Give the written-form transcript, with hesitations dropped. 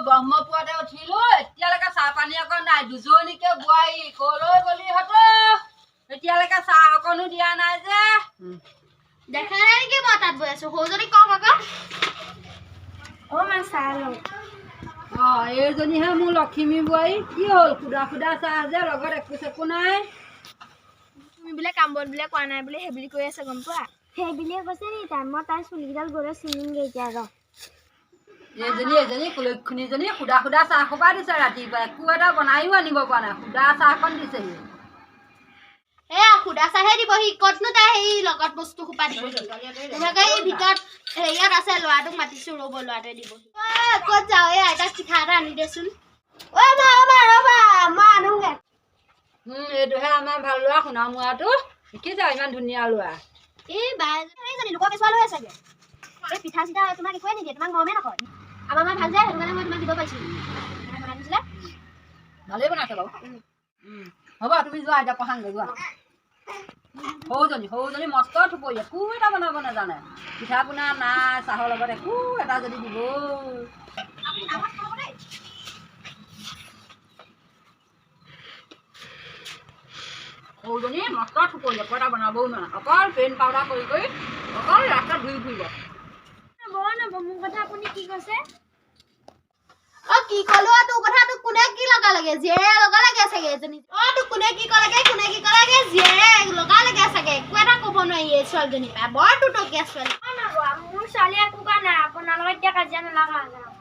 ব্ৰহ্মপুৰতে উঠিলো এতিয়ালৈকে চাহ পানী অকণ নাই দুজনীকে বোৱাৰী কলৈ গলি হত এতিয়ালৈকে চাহ অকণো দিয়া নাই যে দেখা নাই নেকি মই তাত বৈ আছো সৌজনী কওক আকৌ মা চাহ লওঁ এইজনীহে মোৰ লখিমী বোৱাৰী কি হ'ল সুদা সুদা চাহ যে লগত একো চেকো নাই তুমি বোলে কাম বন বোলে কোৱা নাই বোলে সেইবুলি কৈ আছে গম পোৱা সেই বুলিয়ে কৈছে নি তাই মই তাই চুলিকেইডাল গৈ চিঙিমগে এতিয়া ৰ এজনী কুলক্ষণীজনী সুদা সুদা চাহ খোপা দিছে ৰাতিপুৱা একো এটা বনাইও আনিব পৰা নাই সুদা চাহখন দিছেহি সুদা চাহে দিবহি ক'তনো তাই সেই লগত বস্তু খোপা দিব তেনেকৈ এই ভিতৰত হেৰিয়াত আছে ল'ৰাটোক মাতিছো ৰ'ব ল'ৰাটোৱে দিবহি ক'ত যাওঁ এই আইতাক পিঠা এটা আনি দেচোন ৰ'বা মই আনোগে এইটোহে আমাৰ ভাল ল'ৰা সোণামুৱাটো দেখিছা ইমান ধুনীয়া ল'ৰা এই বাইজনী লোকৰ কিছুমান হৈ চাগে এই পিঠা চিঠা তোমাক একোৱে নিদিয়ে তোমাক গৰমে নকয় আমাৰ ভাল যায় সেইটো কাৰণে মই তোমাক দিব পাৰিছোঁ বনাই দিছিলে ভালেই বনাইছে বাৰু হ'ব তুমি যোৱা এতিয়া পঢ়াংগৈ যোৱা সৰুজনী মস্ত থুপৰি একো এটা বনাব নাজানে পিঠা পনা নাই চাহৰ লগত একো এটা যদি দিব সৰুজনী মস্ত থুপৰি একো এটা বনাবও নোৱাৰে অকল পেইন পাউডাৰ কৰি অকল ৰাস্তাত ঘূৰি ফুৰিব মোৰ কথা আপুনি কি কৈছে কি কলো তোৰ কথা তোক কোনে কি লগা লাগে জীয়ে লগা লাগে চাগে এজনী তোক কোনে কি কলাগে জীয়ে লগা লাগে চাগে একো এটা ক'ব নোৱাৰি এই ছোৱালীজনী পাই বৰ টুটকীয়া ছোৱালী মোৰ ছোৱালী একো কোৱা নাই আপোনাৰ লগত এতিয়া কাজিয়া নালাগা